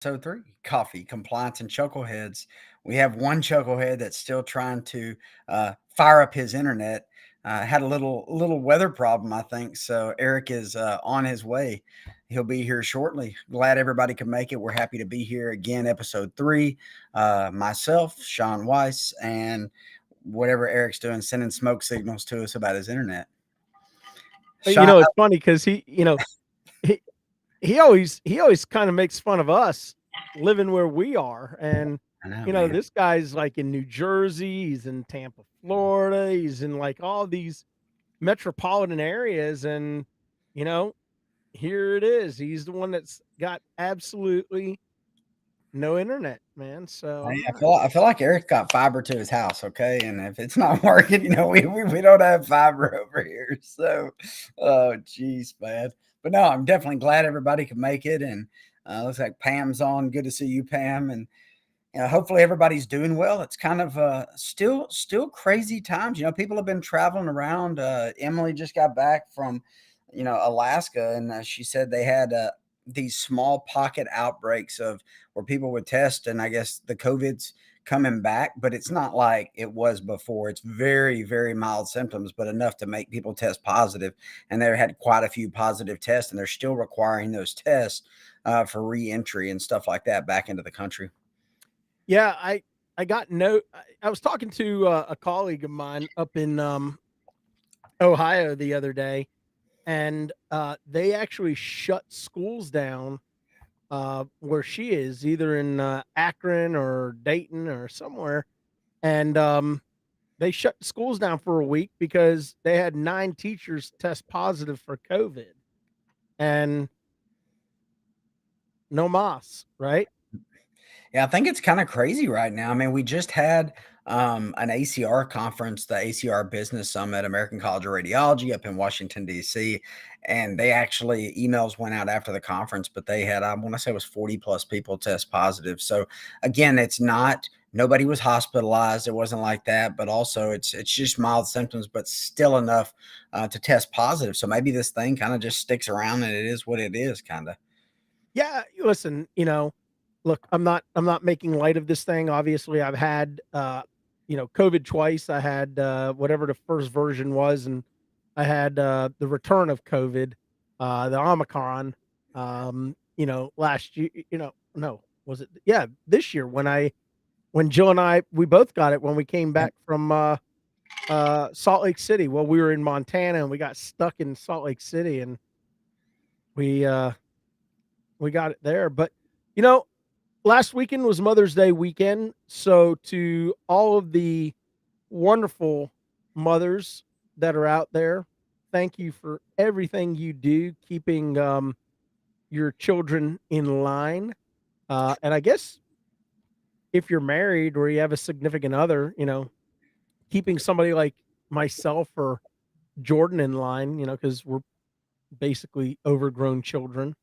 Episode 3, Coffee, Compliance, and Chuckleheads. We have one Chucklehead that's still trying to fire up his internet. Had a little weather problem, I think. So Eric is on his way. He'll be here shortly. Glad everybody could make it. We're happy to be here again, episode 3. Myself, Sean Weiss, and whatever Eric's doing, sending smoke signals to us about his internet. Sean, It's funny because he he always kind of makes fun of us living where we are, and I know, man. this guy's like in New Jersey, he's in Tampa, Florida, he's in like all these metropolitan areas, and you know, here it is. He's the one that's got absolutely no internet, man. So Hey, I'm I not. feel I feel like Eric's got fiber to his house, okay? And if it's not working, we don't have fiber over here. So, oh, geez, man. But no, I'm definitely glad everybody could make it. And looks like Pam's on. Good to see you, Pam. And hopefully everybody's doing well. It's kind of still crazy times. People have been traveling around. Emily just got back from Alaska, and she said they had these small pocket outbreaks of where people would test, and I guess the COVID's coming back, but it's not like it was before. It's very, very mild symptoms, but enough to make people test positive. And they had quite a few positive tests, and they're still requiring those tests for re-entry and stuff like that back into the country. Yeah, I got no. I was talking to a colleague of mine up in Ohio the other day, and they actually shut schools down where she is, either in Akron or Dayton or somewhere, and they shut the schools down for a week because they had 9 teachers test positive for COVID, and no mas, right? Yeah, I think it's kind of crazy right now. I mean, we just had an ACR conference, the ACR Business Summit, American College of Radiology up in Washington, D.C. And they actually, emails went out after the conference, but they had, I want to say it was 40 plus people test positive. So again, it's not, nobody was hospitalized. It wasn't like that, but also it's just mild symptoms, but still enough to test positive. So maybe this thing kind of just sticks around and it is what it is, kind of. Yeah, listen, look, I'm not making light of this thing. Obviously, I've had COVID twice. I had whatever the first version was, and I had the return of COVID, the Omicron. Last year. No, was it? Yeah, this year when Jill and we both got it when we came back from Salt Lake City. Well, we were in Montana and we got stuck in Salt Lake City, and we uh, we got it there. But you know, last weekend was Mother's Day weekend. So to all of the wonderful mothers that are out there, thank you for everything you do, keeping your children in line. And I guess if you're married or you have a significant other, keeping somebody like myself or Jordan in line, because we're basically overgrown children.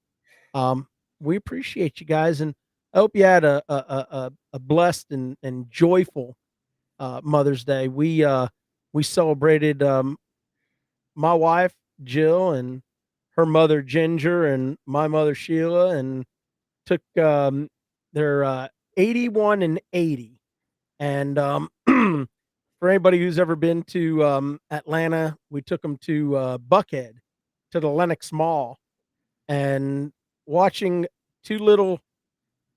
Um, we appreciate you guys, and I hope you had a blessed and joyful Mother's Day. We celebrated my wife Jill and her mother Ginger and my mother Sheila, and took their 81 and 80. And for anybody who's ever been to Atlanta, we took them to Buckhead, to the Lenox Mall, and watching two little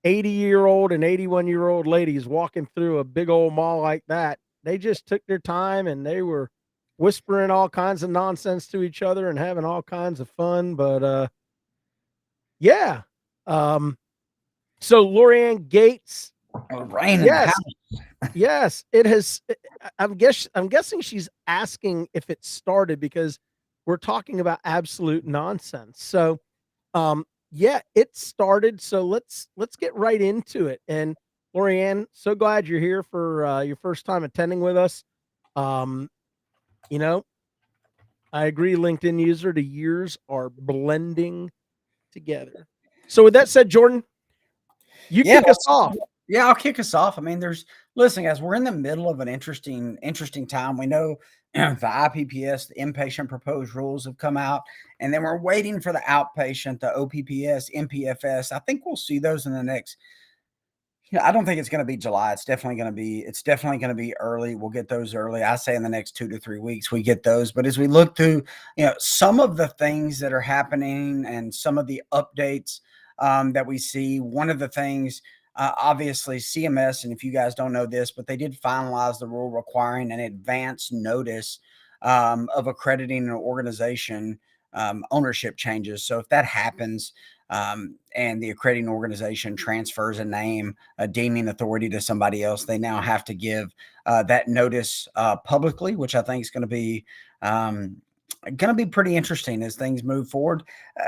80-year-old and 81-year-old ladies walking through a big old mall like that. They just took their time and they were whispering all kinds of nonsense to each other and having all kinds of fun. But yeah. Um, so Lorianne Gates, Oh, rain in the yes, house. yes, it has. I'm guessing she's asking if it started because we're talking about absolute nonsense. So yeah, it started. So let's get right into it. And Lorianne, so glad you're here for your first time attending with us. Um, you know, I agree, LinkedIn user to years are blending together. So with that said, Jordan, you Yeah, kick us off. yeah, I'll kick us off. I mean, listen, guys, we're in the middle of an interesting time. We know the IPPS, the inpatient proposed rules have come out, and then we're waiting for the outpatient, the OPPS, MPFS. I think we'll see those in the next. Yeah, I don't think it's going to be July. It's definitely going to be early. We'll get those early. I say in the next 2 to 3 weeks we get those. But as we look through, some of the things that are happening and some of the updates that we see, one of the things, obviously CMS, and if you guys don't know this, but they did finalize the rule requiring an advance notice of accrediting an organization ownership changes. So if that happens, and the accrediting organization transfers a name, a deeming authority to somebody else, they now have to give that notice publicly, which I think is going to be pretty interesting as things move forward.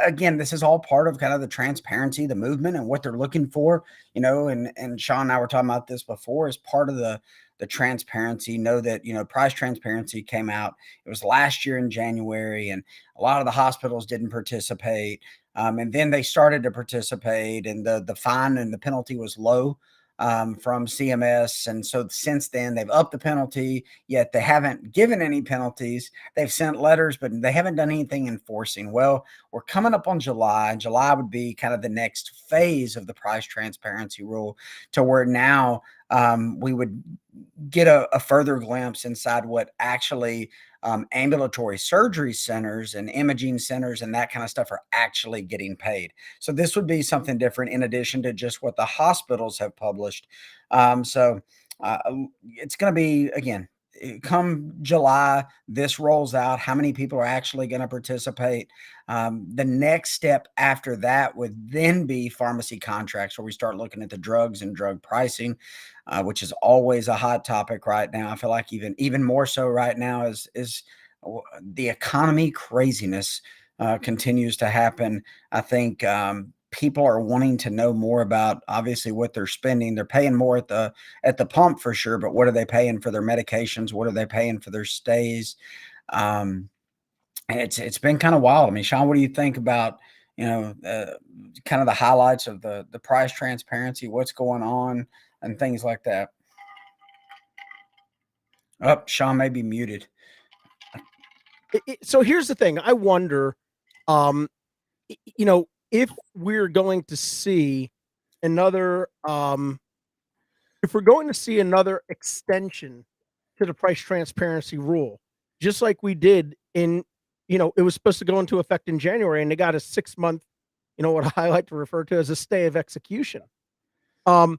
Again, this is all part of kind of the transparency, the movement, and what they're looking for. And Sean and I were talking about this before as part of the transparency. Know that price transparency came out. It was last year in January, and a lot of the hospitals didn't participate. And then they started to participate, and the fine and the penalty was low from CMS. And so since then, they've upped the penalty, yet they haven't given any penalties. They've sent letters, but they haven't done anything enforcing. Well, we're coming up on July. July would be kind of the next phase of the price transparency rule, to where now we would get a further glimpse inside what actually ambulatory surgery centers and imaging centers and that kind of stuff are actually getting paid. So this would be something different in addition to just what the hospitals have published. So it's going to be, again, come July, this rolls out. How many people are actually going to participate? The next step after that would then be pharmacy contracts, where we start looking at the drugs and drug pricing, which is always a hot topic right now. I feel like even more so right now is the economy craziness continues to happen. I think people are wanting to know more about obviously what they're spending. They're paying more at the pump for sure, but what are they paying for their medications? What are they paying for their stays? And it's been kind of wild. I mean, Sean, what do you think about kind of the highlights of the price transparency, what's going on, and things like that? Oh, Sean may be muted. So here's the thing. I wonder, um, if we're going to see another, if we're going to see another extension to the price transparency rule, just like we did it was supposed to go into effect in January, and they got a 6-month, what I like to refer to as a stay of execution. Um,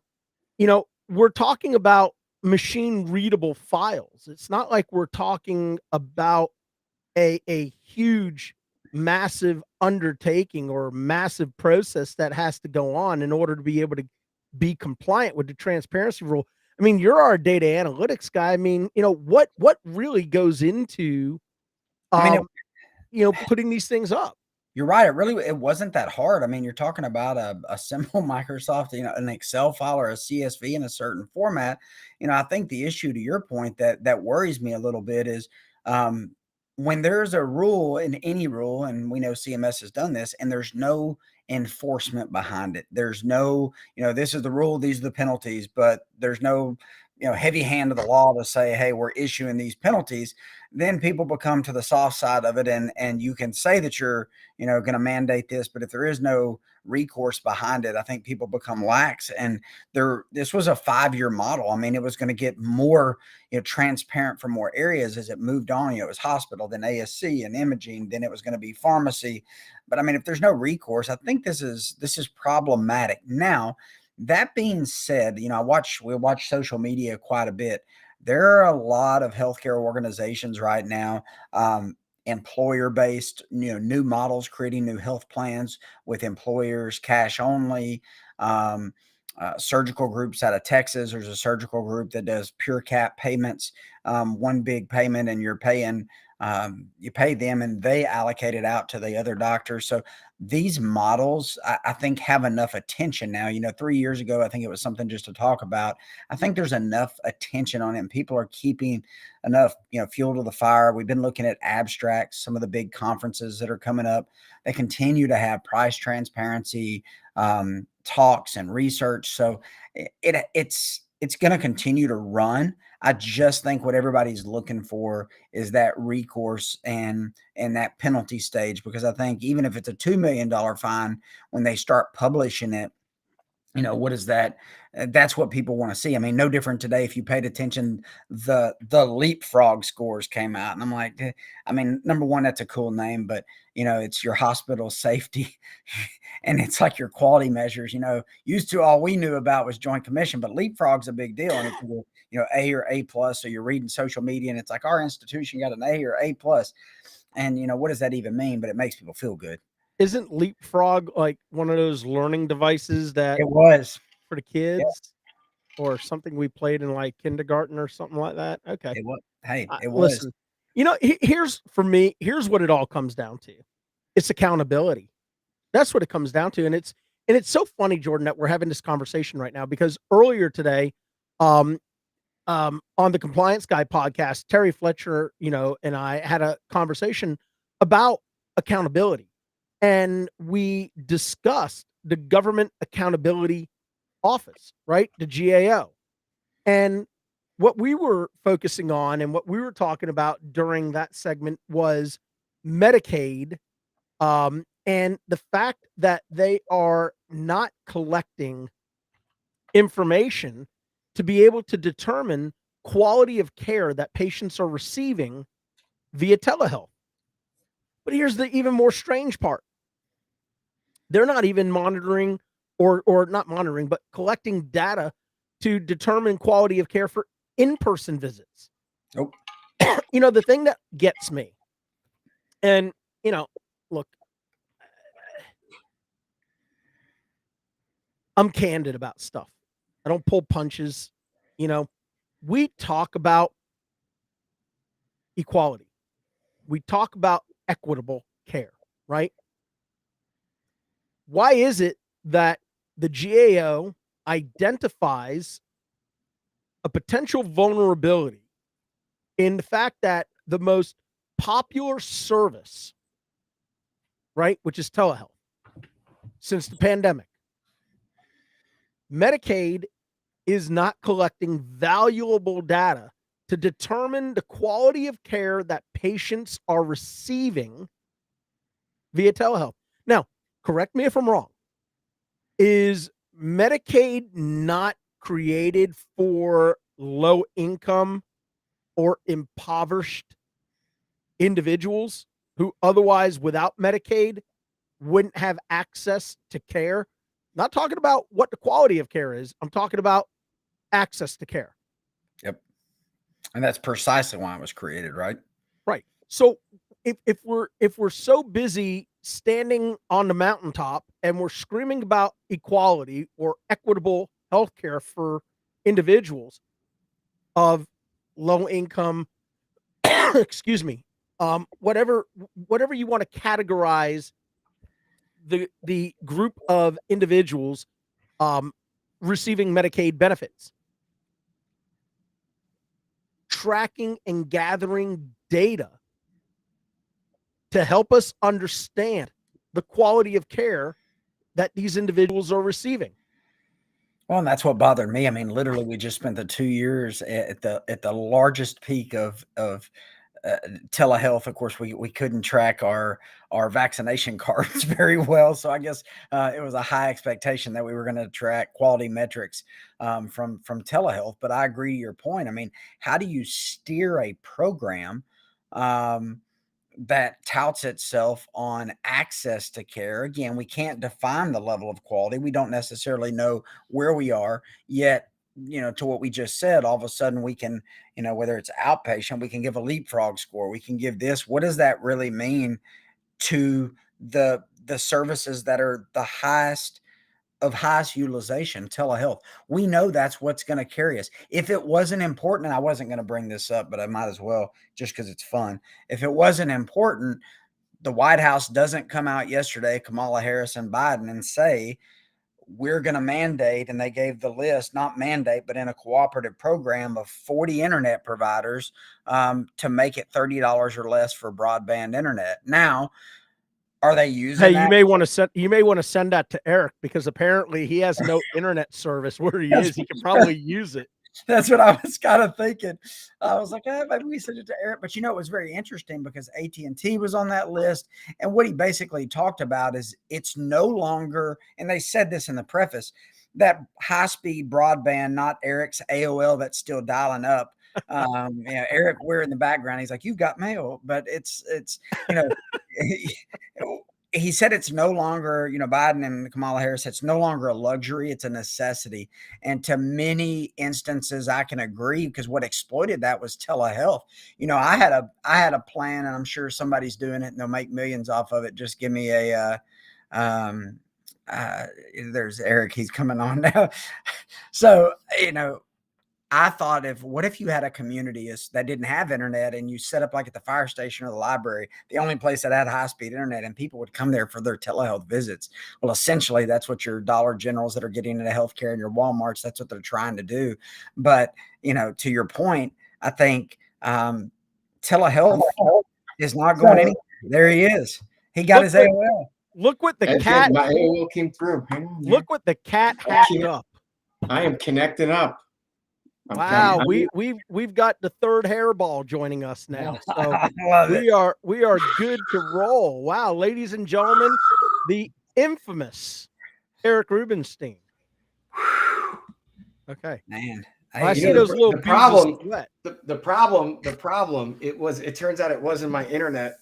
we're talking about machine readable files. It's not like we're talking about a huge, massive undertaking or massive process that has to go on in order to be able to be compliant with the transparency rule. I mean, you're our data analytics guy. I mean, what really goes into I mean, putting these things up? you're right. It wasn't that hard. I mean, you're talking about a simple Microsoft, an Excel file or a CSV in a certain format. I think the issue, to your point, that worries me a little bit is when there's a rule, in any rule, and we know CMS has done this, and there's no enforcement behind it. There's no, this is the rule, these are the penalties, but there's no, heavy hand of the law to say, hey, we're issuing these penalties. Then people become to the soft side of it, and you can say that you're going to mandate this, but if there is no recourse behind it, I think people become lax. And this was a 5-year model. I mean, it was going to get more transparent for more areas as it moved on. It was hospital, then ASC and imaging, then it was going to be pharmacy. But I mean, if there's no recourse, I think this is problematic. Now, that being said, we watch social media quite a bit. There are a lot of healthcare organizations right now, employer based, new models, creating new health plans with employers, cash only. Surgical groups out of Texas. There's a surgical group that does pure cap payments, one big payment, and you pay them and they allocate it out to the other doctors. So these models, I think, have enough attention now. 3 years ago, I think it was something just to talk about. I think there's enough attention on it, and people are keeping enough, fuel to the fire. We've been looking at abstracts, some of the big conferences that are coming up. They continue to have price transparency talks and research. So it's it's going to continue to run. I just think what everybody's looking for is that recourse and that penalty stage, because I think even if it's a $2 million fine, when they start publishing it, what is that? That's what people want to see. I mean, no different today. If you paid attention, the leapfrog scores came out, and I'm like, I mean, number one, that's a cool name, but it's your hospital safety, and it's like your quality measures. Used to all we knew about was Joint Commission, but leapfrog's a big deal, and it's A or A plus. So you're reading social media, and it's like our institution got an A or A plus, and what does that even mean? But it makes people feel good. Isn't Leapfrog like one of those learning devices that It was. for the Yeah, kids or something we played in like kindergarten or something like that? Okay. it was. Hey, it was. Listen, here's for me, here's what it all comes down to. It's accountability. That's what it comes down to. And it's so funny, Jordan, that we're having this conversation right now because earlier today, um, on the Compliance Guy podcast, Terry Fletcher, and I had a conversation about accountability. And we discussed the Government Accountability Office, right? The GAO. And what we were focusing on and what we were talking about during that segment was Medicaid, and the fact that they are not collecting information to be able to determine quality of care that patients are receiving via telehealth. But here's the even more strange part. They're not even monitoring or not monitoring, but collecting data to determine quality of care for in-person visits. Nope. The thing that gets me, and look, I'm candid about stuff. I don't pull punches. We talk about equality. We talk about equitable care, right? Why is it that the GAO identifies a potential vulnerability in the fact that the most popular service, right, which is telehealth, since the pandemic, Medicaid is not collecting valuable data to determine the quality of care that patients are receiving via telehealth? Now, correct me if I'm wrong. Is Medicaid not created for low income or impoverished individuals who otherwise without Medicaid wouldn't have access to care? Not talking about what the quality of care is. I'm talking about access to care. Yep. And that's precisely why it was created, right? Right. So if we're so busy standing on the mountaintop and we're screaming about equality or equitable health care for individuals of low income, excuse me, whatever you want to categorize the group of individuals um, receiving Medicaid benefits, tracking and gathering data to help us understand the quality of care that these individuals are receiving. Well, and that's what bothered me. I mean, literally, we just spent the 2 years at the largest peak of telehealth. Of course, we couldn't track our vaccination cards very well, so I guess it was a high expectation that we were going to track quality metrics from telehealth. But I agree to your point. I mean, how do you steer a program? That touts itself on access to care. Again, we can't define the level of quality. We don't necessarily know where we are yet. To what we just said, all of a sudden we can, whether it's outpatient, we can give a leapfrog score. We can give this. What does that really mean to the services that are the highest utilization, telehealth? We know that's what's going to carry us. If it wasn't important, and I wasn't going to bring this up, but I might as well just because it's fun. If it wasn't important, the White House doesn't come out yesterday, Kamala Harris and Biden, and say, we're going to mandate, and they gave the list, not mandate, but in a cooperative program of 40 internet providers to make it $30 or less for broadband internet. Now, Are they Hey, using that? you may want to send that to Eric because apparently he has no internet service where he That's is. He can probably use it. That's what I was kind of thinking. I was like, maybe we send it to Eric. But it was very interesting because AT&T was on that list. And what he basically talked about is it's no longer, and they said this in the preface, that high-speed broadband, not Eric's AOL that's still dialing up. Eric, we're in the background. He's like, you've got mail, but it's, you know, he said it's no longer, Biden and Kamala Harris, it's no longer a luxury, it's a necessity. And to many instances, I can agree because what exploited that was telehealth. I had a plan, and I'm sure somebody's doing it and they'll make millions off of it. Just give me a there's Eric, he's coming on now. So, I thought what if you had a community that didn't have internet and you set up like at the fire station or the library, the only place that had high speed internet, and people would come there for their telehealth visits. Well, essentially that's what your Dollar Generals that are getting into healthcare and your Walmarts, that's what they're trying to do. But, to your point, I think telehealth is not going anywhere. There he is. He got his AOL. Look what the cat. My AOL came through. Look what the cat hacked up. I am connecting up. Wow, we've got the third hairball joining us now. So we are good to roll. Wow, ladies and gentlemen, the infamous Eric Rubenstein. Okay, man. I see those little problem. The problem. It turns out it wasn't my internet.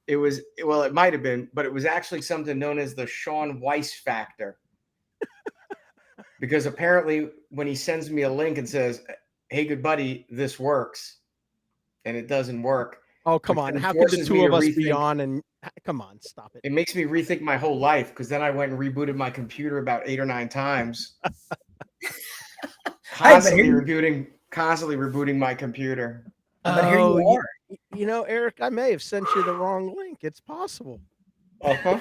It might have been, but it was actually something known as the Sean Weiss factor. Because apparently when he sends me a link and says, hey, good buddy, this works, and it doesn't work. Oh, come on. How could the two of us be on? And come on, stop it. It makes me rethink my whole life because then I went and rebooted my computer about 8 or 9 times. Constantly rebooting my computer. But here you are. Eric, I may have sent you the wrong link. It's possible. Uh-huh.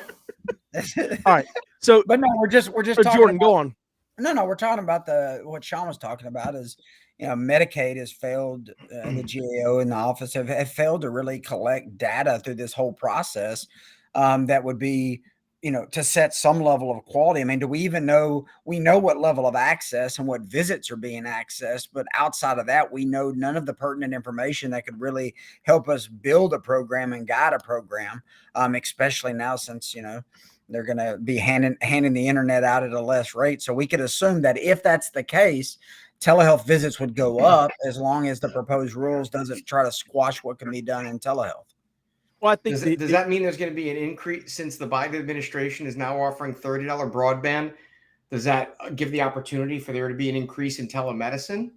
All right. So, but no, we're just talking Jordan, go on. No, we're talking about what Sean was talking about is, Medicaid has failed, the GAO in the office have failed to really collect data through this whole process that would be, to set some level of quality. I mean, do we even know? We know what level of access and what visits are being accessed, but outside of that, we know none of the pertinent information that could really help us build a program and guide a program, especially now since, they're going to be handing the internet out at a less rate. So we could assume that if that's the case, telehealth visits would go up as long as the proposed rules doesn't try to squash what can be done in telehealth. Well, I think does that mean there's going to be an increase since the Biden administration is now offering $30 broadband? Does that give the opportunity for there to be an increase in telemedicine?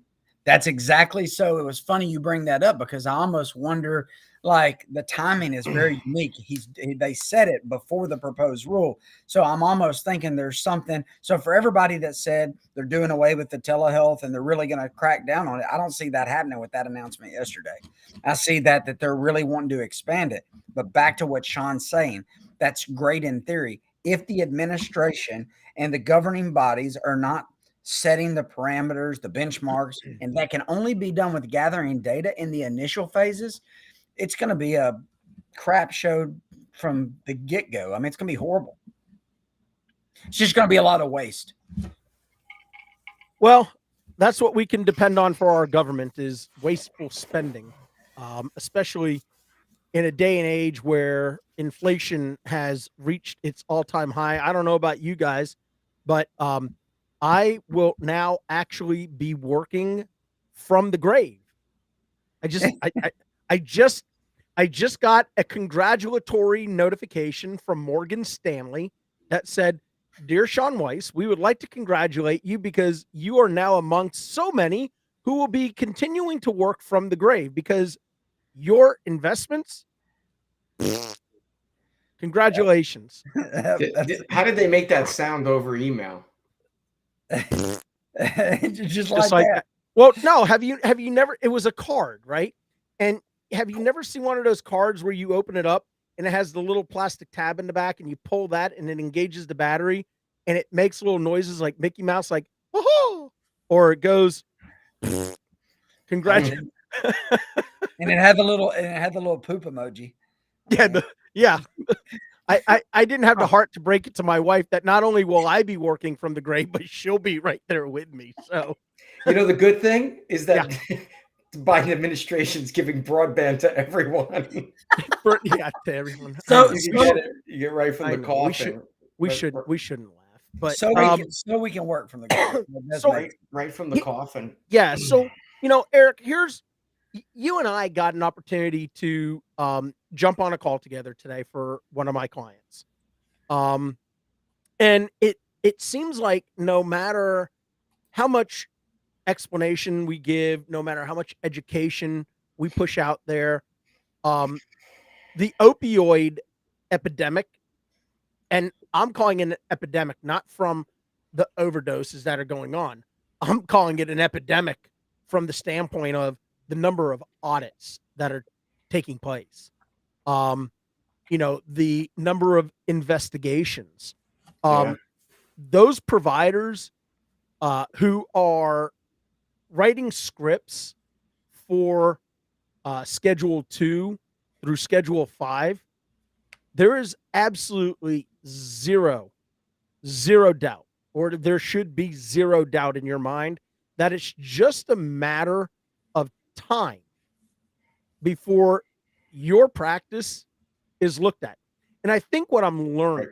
That's exactly so. It was funny you bring that up because I almost wonder, like, the timing is very unique. They said it before the proposed rule. So I'm almost thinking there's something. So for everybody that said they're doing away with the telehealth and they're really going to crack down on it, I don't see that happening with that announcement yesterday. I see that they're really wanting to expand it. But back to what Sean's saying, that's great in theory. If the administration and the governing bodies are not setting the parameters, the benchmarks, and that can only be done with gathering data in the initial phases, it's going to be a crap show from the get-go. I mean, it's going to be horrible. It's just going to be a lot of waste. Well, that's what we can depend on for our government is wasteful spending, especially in a day and age where inflation has reached its all-time high. I don't know about you guys, but I will now actually be working from the grave. I just got a congratulatory notification from Morgan Stanley that said, "Dear Sean Weiss, we would like to congratulate you because you are now amongst so many who will be continuing to work from the grave because your investments." Congratulations. How did they make that sound over email? just like that. Well, no, have you never, it was a card, right? And have you never seen one of those cards where you open it up and it has the little plastic tab in the back and you pull that and it engages the battery and it makes little noises like Mickey Mouse, like, oh, or it goes, congratulations. And it had the little poop emoji. Yeah. I didn't have the heart to break it to my wife that not only will I be working from the grave, but she'll be right there with me. So, You know, the good thing is Yeah. that the Biden administration is giving broadband to everyone. To everyone. So- You can get it. You get right from I the know, coffin. we But- shouldn't laugh. But so we can work from the grave. That does So- make right from the coffin. yeah, so Eric, you and I got an opportunity to jump on a call together today for one of my clients. And it seems like no matter how much explanation we give, no matter how much education we push out there, the opioid epidemic, and I'm calling it an epidemic, not from the overdoses that are going on. I'm calling it an epidemic from the standpoint of the number of audits that are taking place. The number of investigations. Yeah. Those providers who are writing scripts for Schedule 2 through Schedule 5, there is absolutely zero doubt, or there should be zero doubt in your mind that it's just a matter of time before your practice is looked at. And I think what I'm learning,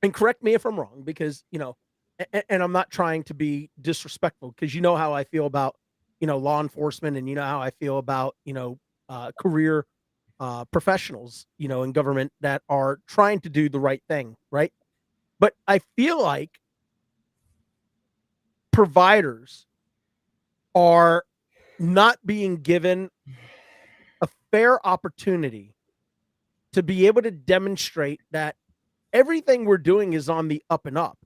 and correct me if I'm wrong, because, and I'm not trying to be disrespectful, because you know how I feel about, law enforcement, and you know how I feel about, career professionals, in government that are trying to do the right thing, right? But I feel like providers are not being given a fair opportunity to be able to demonstrate that everything we're doing is on the up and up.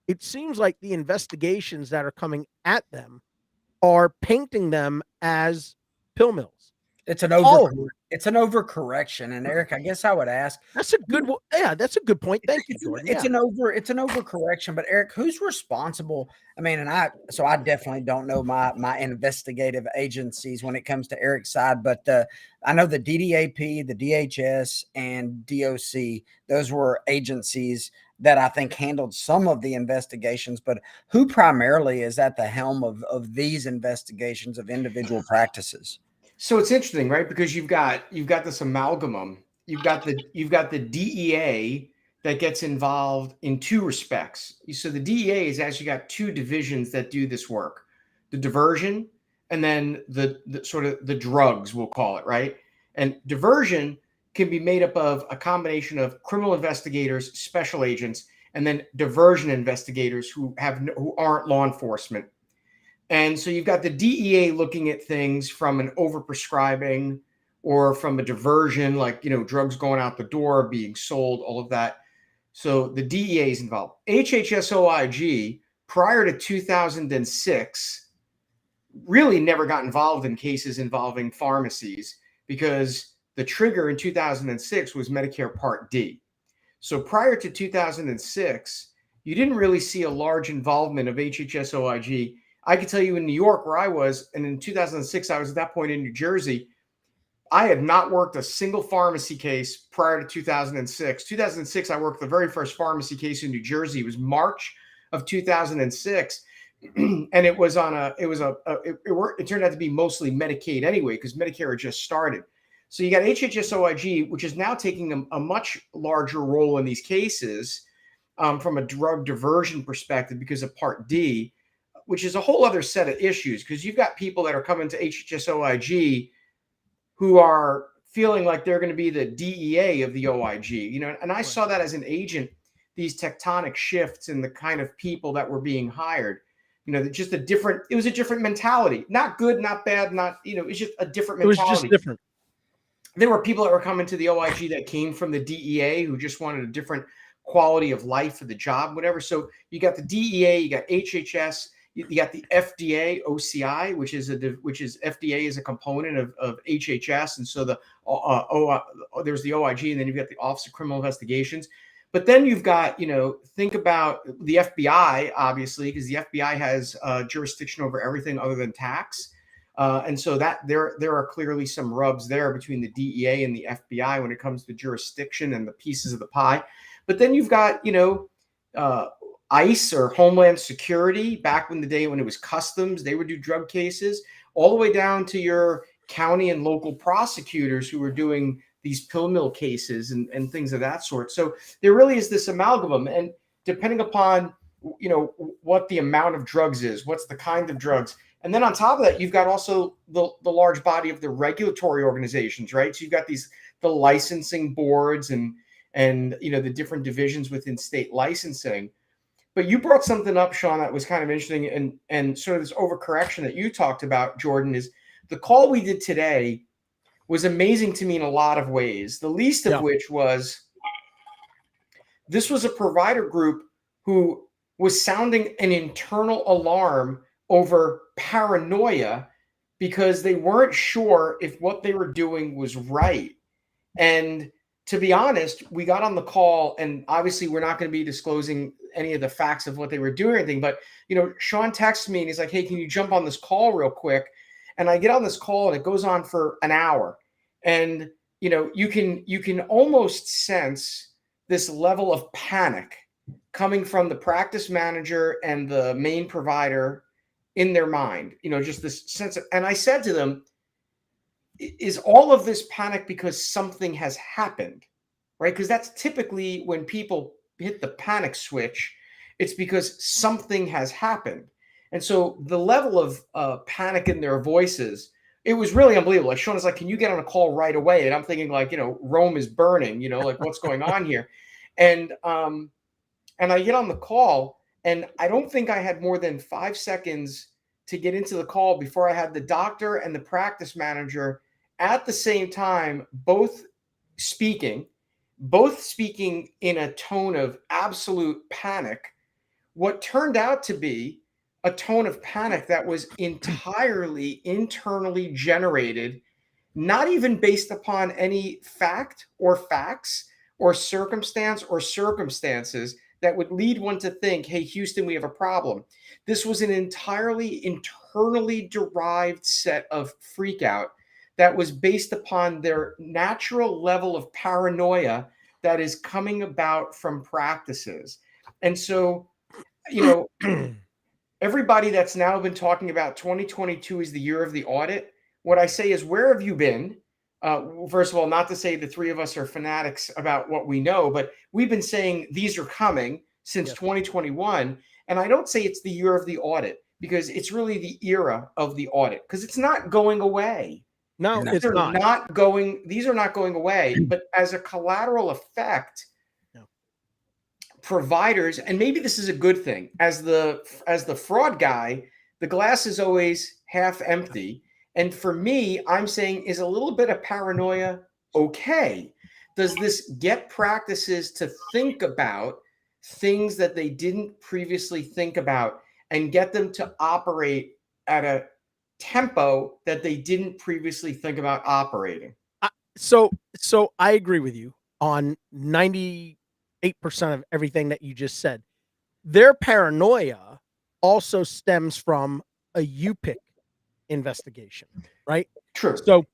It seems like the investigations that are coming at them are painting them as pill mills. it's an All of overcorrection. And Eric, I guess I would ask, That's a good one. Yeah, that's a good point. Thank you, Jordan. it's an overcorrection. But Eric, who's responsible? I mean, I definitely don't know my investigative agencies when it comes to Eric's side, but I know the DDAP, the DHS, and DOC. Those were agencies that I think handled some of the investigations. But who primarily is at the helm of these investigations of individual practices? So it's interesting, right? Because you've got this amalgamum. You've got the DEA that gets involved in two respects. So the DEA has actually got two divisions that do this work: the diversion, and then the sort of the drugs, we'll call it, right? And diversion can be made up of a combination of criminal investigators, special agents, and then diversion investigators who aren't law enforcement. And so you've got the DEA looking at things from an overprescribing or from a diversion, like, drugs going out the door, being sold, all of that. So the DEA is involved. HHSOIG, prior to 2006, really never got involved in cases involving pharmacies because the trigger in 2006 was Medicare Part D. So prior to 2006, you didn't really see a large involvement of HHSOIG. I can tell you in New York, where I was, and in 2006, I was at that point in New Jersey, I had not worked a single pharmacy case prior to 2006. 2006, I worked the very first pharmacy case in New Jersey. It was March of 2006. And it was it turned out to be mostly Medicaid anyway, because Medicare had just started. So you got HHSOIG, which is now taking a much larger role in these cases from a drug diversion perspective because of Part D, which is a whole other set of issues, because you've got people that are coming to HHSOIG who are feeling like they're going to be the DEA of the OIG, and I saw that as an agent, these tectonic shifts in the kind of people that were being hired, it was a different mentality, not good, not bad, it's just a different mentality. It was just different. There were people that were coming to the OIG that came from the DEA who just wanted a different quality of life for the job, whatever. So you got the DEA, you got HHS, you got the FDA, OCI, which is FDA is a component of HHS, and so there's the OIG, and then you've got the Office of Criminal Investigations. But then you've got, think about the FBI, obviously, because the FBI has jurisdiction over everything other than tax. And so that there are clearly some rubs there between the DEA and the FBI when it comes to jurisdiction and the pieces of the pie. But then you've got, ICE or Homeland Security back in the day when it was customs, they would do drug cases, all the way down to your county and local prosecutors who were doing these pill mill cases and things of that sort. So there really is this amalgam. And depending upon, what the amount of drugs is, what's the kind of drugs. And then on top of that, you've got also the large body of the regulatory organizations, right? So you've got the licensing boards and the different divisions within state licensing. But you brought something up, Sean, that was kind of interesting, and sort of this overcorrection that you talked about, Jordan, is the call we did today was amazing to me in a lot of ways. The least of which was this was a provider group who was sounding an internal alarm over paranoia because they weren't sure if what they were doing was right. And to be honest, we got on the call, and obviously we're not going to be disclosing any of the facts of what they were doing or anything, but Sean texts me and he's like, hey, can you jump on this call real quick? And I get on this call and it goes on for an hour. And you can almost sense this level of panic coming from the practice manager and the main provider in their mind, just this sense of, and I said to them, is all of this panic because something has happened, right? Because that's typically when people hit the panic switch, it's because something has happened. And so the level of panic in their voices, it was really unbelievable. Like Sean is like, can you get on a call right away? And I'm thinking like, Rome is burning, like what's going on here? And I get on the call and I don't think I had more than 5 seconds to get into the call before I had the doctor and the practice manager at the same time, both speaking in a tone of absolute panic, what turned out to be a tone of panic that was entirely internally generated, not even based upon any fact or facts or circumstance or circumstances that would lead one to think, hey, Houston, we have a problem. This was an entirely internally derived set of freak out that was based upon their natural level of paranoia that is coming about from practices. And so, everybody that's now been talking about 2022 is the year of the audit. What I say is, where have you been? First of all, not to say the three of us are fanatics about what we know, but we've been saying these are coming since 2021. And I don't say it's the year of the audit because it's really the era of the audit because it's not going away. No, it's not going. These are not going away. But as a collateral effect, providers, and maybe this is a good thing, as the fraud guy, the glass is always half empty. And for me, I'm saying, is a little bit of paranoia okay? Does this get practices to think about things that they didn't previously think about and get them to operate at a tempo that they didn't previously think about operating? So I agree with you on 98% of everything that you just said. Their paranoia also stems from a UPIC investigation, right? True. So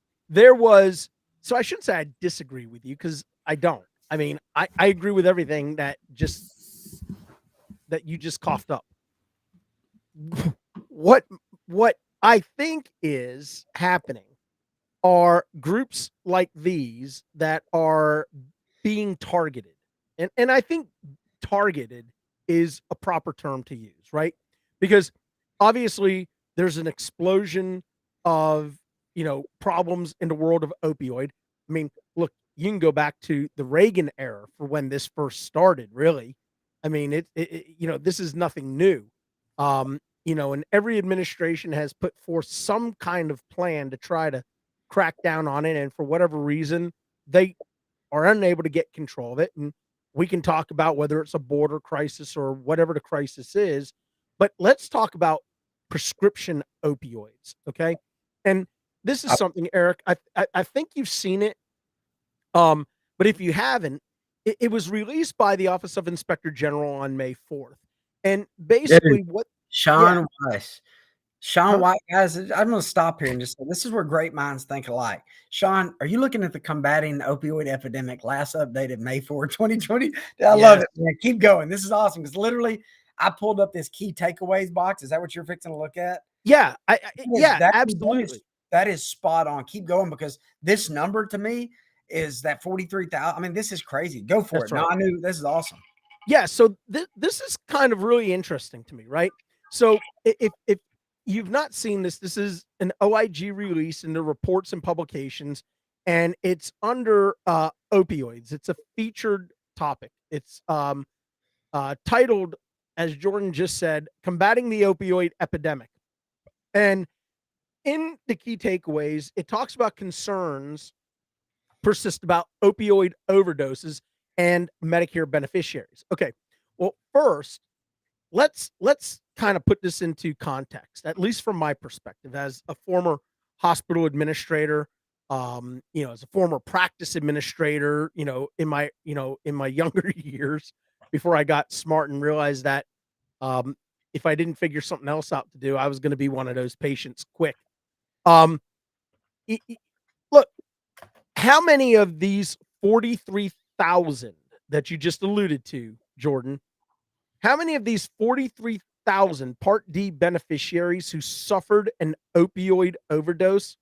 I shouldn't say I disagree with you because I don't. I mean, I agree with everything that you just coughed up. What I think is happening are groups like these that are being targeted. And I think targeted is a proper term to use, right? Because obviously there's an explosion of, problems in the world of opioid. I mean, look, you can go back to the Reagan era for when this first started, really. I mean, this is nothing new. And every administration has put forth some kind of plan to try to crack down on it. And for whatever reason, they are unable to get control of it. And we can talk about whether it's a border crisis or whatever the crisis is, but let's talk about prescription opioids. Okay. And this is something, Eric, I think you've seen it. But if you haven't, it was released by the Office of Inspector General on May 4th. And basically what Sean Weiss, Sean Huh? White, guys, I'm going to stop here and just say this is where great minds think alike. Sean, are you looking at the combating the opioid epidemic last updated May 4, 2020? I love Yes. it, man. Keep going. This is awesome because literally I pulled up this key takeaways box. Is that what you're fixing to look at? Yeah, Yes, yeah, absolutely. that is spot on. Keep going because this number to me is that 43,000. I mean, this is crazy. Go for That's it. No, right. I knew this is awesome. Yeah, so this is kind of really interesting to me, right? So if you've not seen this, this is an OIG release in the reports and publications, and it's under opioids. It's a featured topic. It's titled, as Jordan just said, "Combating the Opioid Epidemic." And in the key takeaways, it talks about concerns persist about opioid overdoses and Medicare beneficiaries. Okay. Well, first, let's kind of put this into context, at least from my perspective, as a former hospital administrator, as a former practice administrator, in my younger years before I got smart and realized that um, if I didn't figure something else out to do, I was going to be one of those patients quick. Um, Look, how many of these 43,000 that you just alluded to, Jordan, how many of these 43,000 Part D beneficiaries who suffered an opioid overdose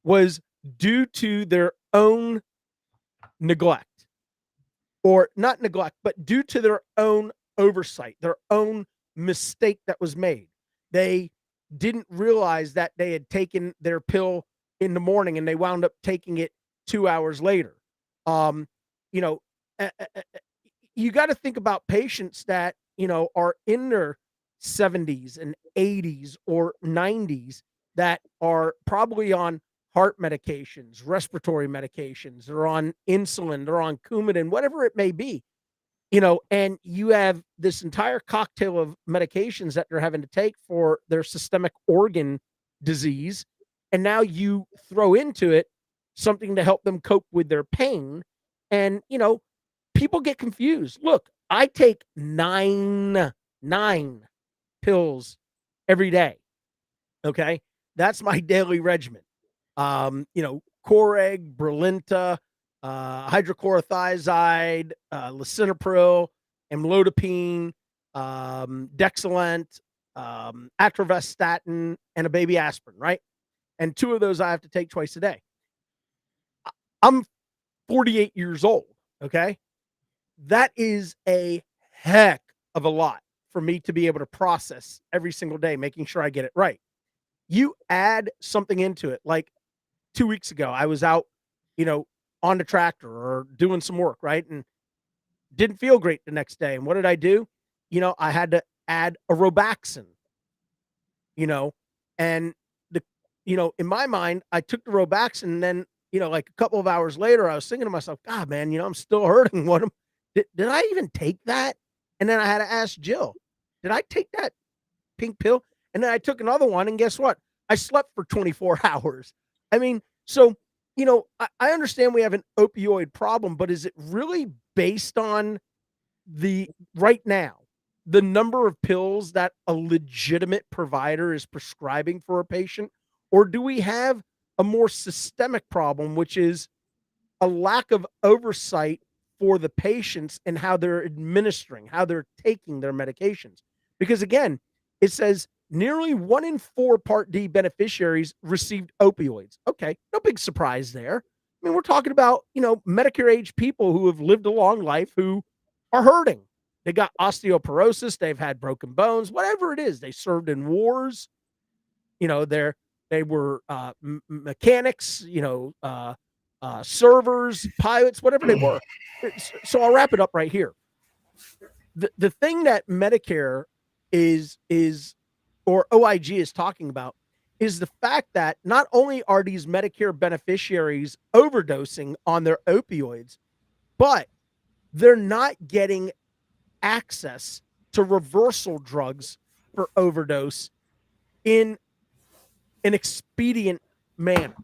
was due to their own neglect? Or not neglect, but due to their own oversight, their own mistake that was made. They didn't realize that they had taken their pill in the morning and they wound up taking it 2 hours later. Um, you know, you got to think about patients that, are in their 70s and 80s or 90s that are probably on heart medications, respiratory medications, they're on insulin, they're on Coumadin, whatever it may be, and you have this entire cocktail of medications that they're having to take for their systemic organ disease. And now you throw into it something to help them cope with their pain. And, people get confused. Look, I take nine pills every day. Okay. That's my daily regimen. Coreg, Brilinta, hydrochlorothiazide, lisinopril, amlodipine, Dexilant, atorvastatin, and a baby aspirin, right? And two of those I have to take twice a day. I'm 48 years old, okay? That is a heck of a lot for me to be able to process every single day, making sure I get it right. You add something into it, like 2 weeks ago, I was out, on the tractor or doing some work, right? And didn't feel great the next day. And what did I do? I had to add a Robaxin, you know, and the, in my mind, I took the Robaxin and then, like a couple of hours later, I was thinking to myself, God, man, I'm still hurting. Did I even take that? And then I had to ask Jill, did I take that pink pill? And then I took another one. And guess what? I slept for 24 hours. I mean, so, I understand we have an opioid problem, but is it really based on right now, the number of pills that a legitimate provider is prescribing for a patient? Or do we have a more systemic problem, which is a lack of oversight for the patients and how they're administering, how they're taking their medications? Because again, it says nearly 1 in 4 Part D beneficiaries received opioids. Okay, no big surprise there. I mean, we're talking about, Medicare age people who have lived a long life who are hurting. They got osteoporosis, they've had broken bones, whatever it is. They served in wars, they were mechanics, servers, pilots, whatever they were. So I'll wrap it up right here. The thing that Medicare is or OIG is talking about is the fact that not only are these Medicare beneficiaries overdosing on their opioids, but they're not getting access to reversal drugs for overdose in an expedient manner.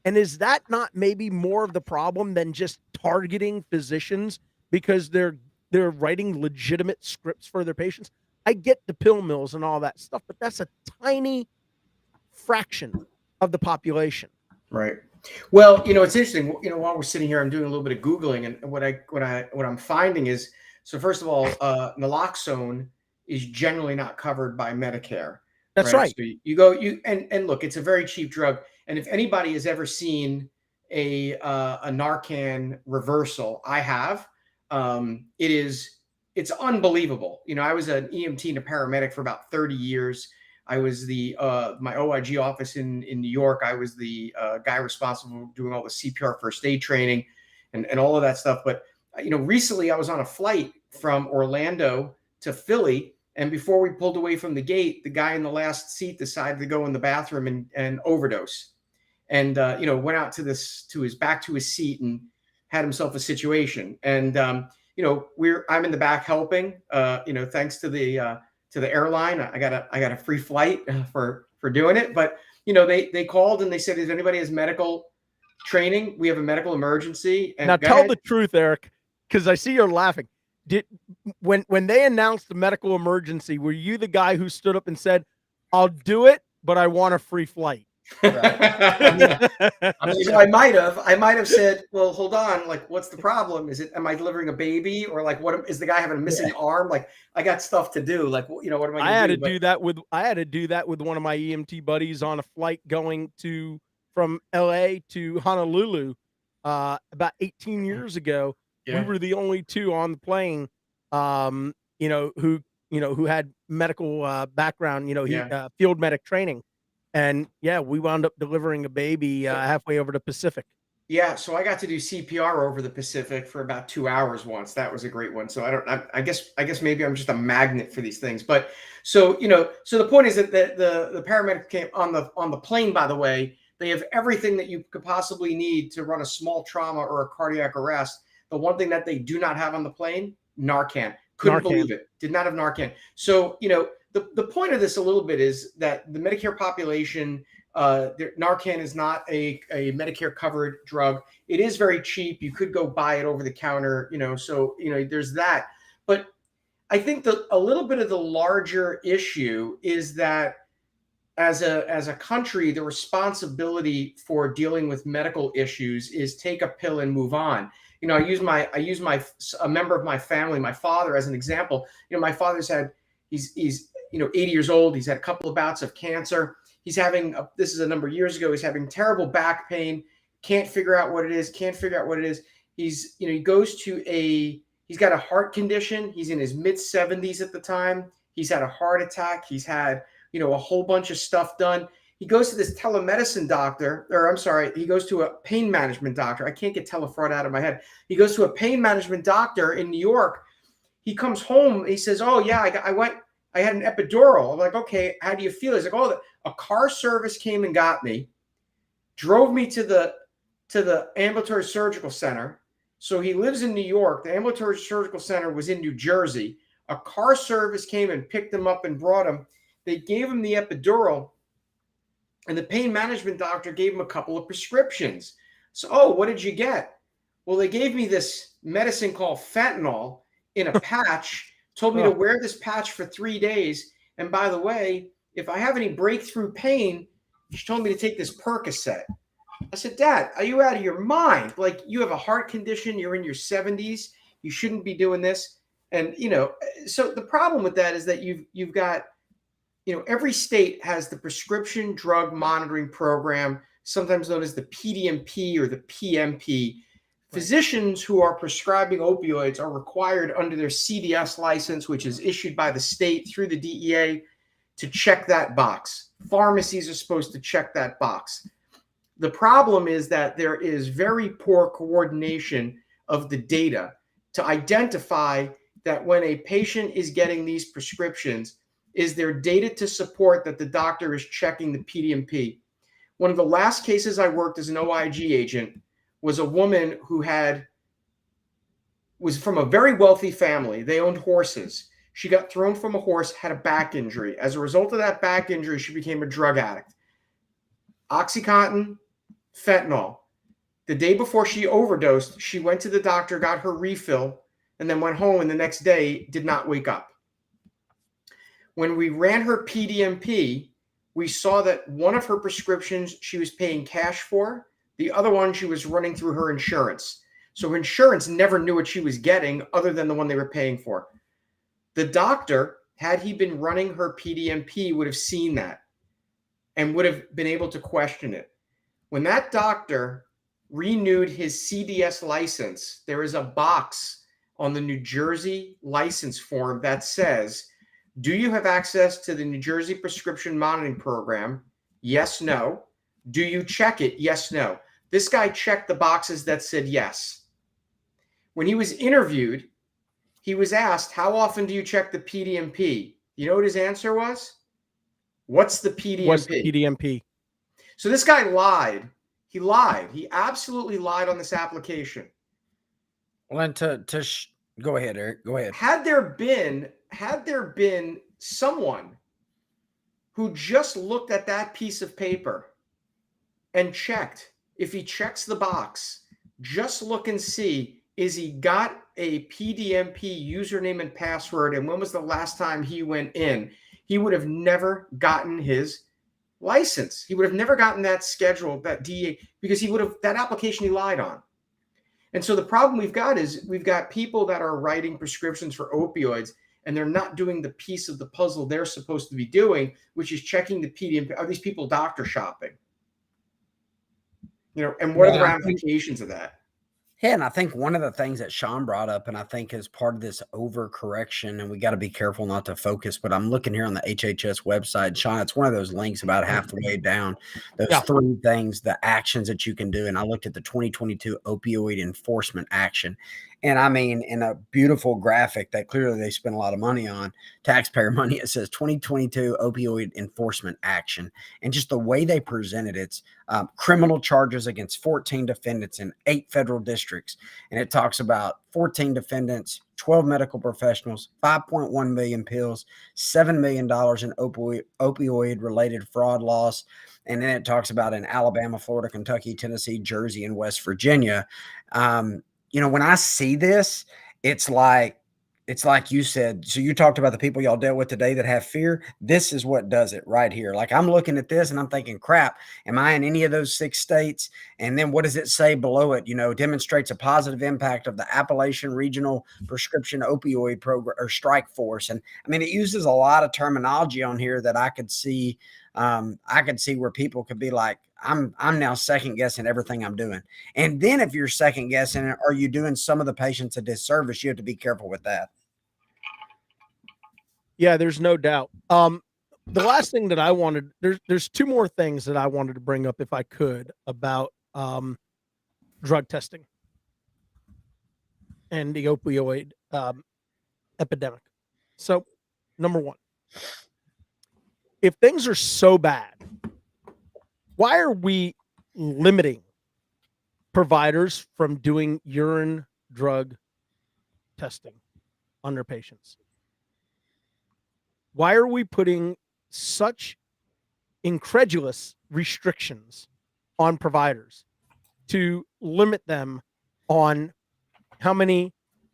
And is that not maybe more of the problem than just targeting physicians because they're writing legitimate scripts for their patients? I get the pill mills and all that stuff, but that's a tiny fraction of the population. Right. Well, it's interesting. While we're sitting here, I'm doing a little bit of Googling, and what I'm finding is, so first of all, naloxone is generally not covered by Medicare. That's right. So you look, it's a very cheap drug. And if anybody has ever seen a Narcan reversal, I have. It's unbelievable. I was an EMT and a paramedic for about 30 years. I was my OIG office in New York. I was the guy responsible for doing all the CPR first aid training and all of that stuff. But, recently I was on a flight from Orlando to Philly. And before we pulled away from the gate, the guy in the last seat decided to go in the bathroom and overdose. And, went out to his seat and had himself a situation. And, I'm in the back helping, thanks to the airline. I got a free flight for doing it. But, they called and they said, if anybody has medical training, we have a medical emergency. And now tell the truth, Eric, because I see you're laughing. When they announced the medical emergency, were you the guy who stood up and said, I'll do it, but I want a free flight? Right. I might have said, well, hold on. Like, what's the problem? Am I delivering a baby, or like, what is the guy having a missing arm? Like, I got stuff to do. Like, what am I going to do? I had to do that with one of my EMT buddies on a flight going from LA to Honolulu, about 18 years ago. Yeah. We were the only two on the plane, who had medical background, field medic training. And we wound up delivering a baby halfway over the Pacific. Yeah, so I got to do CPR over the Pacific for about 2 hours once. That was a great one. So I guess maybe I'm just a magnet for these things. But so the point is that the paramedic came on the plane. By the way, they have everything that you could possibly need to run a small trauma or a cardiac arrest. The one thing that they do not have on the plane, Narcan. Couldn't believe it. Did not have Narcan. So the point of this a little bit is that the Medicare population, Narcan is not a Medicare covered drug. It is very cheap. You could go buy it over the counter, so, there's that. But I think a little bit of the larger issue is that as a country, the responsibility for dealing with medical issues is take a pill and move on. I use a member of my family, my father, as an example. My father's he's 80 years old. He's had a couple of bouts of cancer. He's having, this is a number of years ago, he's having terrible back pain. Can't figure out what it is. He's got a heart condition. He's in his mid 70s at the time. He's had a heart attack. He's had, a whole bunch of stuff done. He goes to this telemedicine doctor, he goes to a pain management doctor. I can't get telefraud out of my head. He goes to a pain management doctor in New York. He comes home. He says, oh yeah, I had an epidural. I'm like, okay, how do you feel? He's like, oh, a car service came and got me, drove me to the ambulatory surgical center. So he lives in New York. The ambulatory surgical center was in New Jersey. A car service came and picked him up and brought him. They gave him the epidural, and the pain management doctor gave him a couple of prescriptions. So, oh, what did you get? Well, they gave me this medicine called fentanyl in a patch, told me to wear this patch for 3 days. And by the way, if I have any breakthrough pain, she told me to take this Percocet. I said, Dad, are you out of your mind? Like, you have a heart condition. You're in your 70s. You shouldn't be doing this. And, so the problem with that is that you've got, every state has the prescription drug monitoring program, sometimes known as the PDMP or the PMP. Physicians who are prescribing opioids are required under their CDS license, which is issued by the state through the DEA, to check that box. Pharmacies are supposed to check that box. The problem is that there is very poor coordination of the data to identify that when a patient is getting these prescriptions, is there data to support that the doctor is checking the PDMP? One of the last cases I worked as an OIG agent was a woman who was from a very wealthy family. They owned horses. She got thrown from a horse, had a back injury. As a result of that back injury, she became a drug addict. OxyContin, fentanyl. The day before she overdosed, she went to the doctor, got her refill, and then went home, and the next day did not wake up. When we ran her PDMP, we saw that one of her prescriptions she was paying cash for, the other one she was running through her insurance. So her insurance never knew what she was getting other than the one they were paying for. The doctor, had he been running her PDMP, would have seen that and would have been able to question it. When that doctor renewed his CDS license, there is a box on the New Jersey license form that says, do you have access to the New Jersey Prescription Monitoring Program? Yes, no. Do you check it? Yes, no. This guy checked the boxes that said yes. When he was interviewed, he was asked, how often do you check the PDMP? You know what his answer was? What's the PDMP? What's the PDMP? So this guy lied. He lied. He absolutely lied on this application. Well, and go ahead, Eric. Go ahead. Had there been someone who just looked at that piece of paper and checked, if he checks the box, just look and see, is he got a PDMP username and password, and when was the last time he went in, he would have never gotten his license. He would have never gotten that schedule, that DA, because he would have, that application he lied on. And so the problem we've got is we've got people that are writing prescriptions for opioids, and they're not doing the piece of the puzzle they're supposed to be doing, which is checking the PDMP. Are these people doctor shopping? You know, and what are the ramifications of that? Yeah, and I think one of the things that Sean brought up, and I think is part of this overcorrection, and we got to be careful not to focus, but I'm looking here on the HHS website. Sean, it's one of those links about half the way down. Those three things, the actions that you can do. And I looked at the 2022 opioid enforcement action. And I mean, in a beautiful graphic that clearly they spent a lot of money on, taxpayer money, it says 2022 opioid enforcement action. And just the way they presented it's criminal charges against 14 defendants in 8 federal districts. And it talks about 14 defendants, 12 medical professionals, 5.1 million pills, $7 million in opioid related fraud loss. And then it talks about in Alabama, Florida, Kentucky, Tennessee, Jersey, and West Virginia. You know, when I see this, it's like you said. So you talked about the people y'all dealt with today that have fear. This is what does it right here. Like I'm looking at this and I'm thinking, crap, am I in any of those 6 states? And then what does it say below it? You know, demonstrates a positive impact of the Appalachian Regional Prescription Opioid Program or Strike Force. And I mean, it uses a lot of terminology on here that I could see. I could see where people could be like, I'm now second guessing everything I'm doing. And then if you're second guessing it, are you doing some of the patients a disservice? You have to be careful with that. Yeah, there's no doubt. The last thing that I wanted, there's 2 more things that I wanted to bring up if I could about drug testing and the opioid epidemic. So, number 1, if things are so bad, why are we limiting providers from doing urine drug testing on their patients? Why are we putting such incredulous restrictions on providers to limit them on how many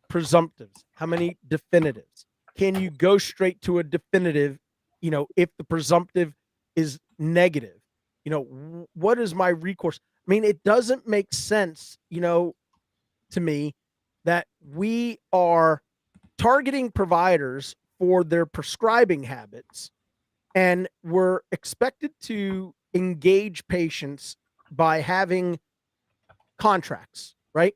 presumptives, how many definitives? Can you go straight to a definitive, you know, if the presumptive is negative? You know, what is my recourse? I mean, it doesn't make sense, you know, to me that we are targeting providers for their prescribing habits, and we're expected to engage patients by having contracts, right?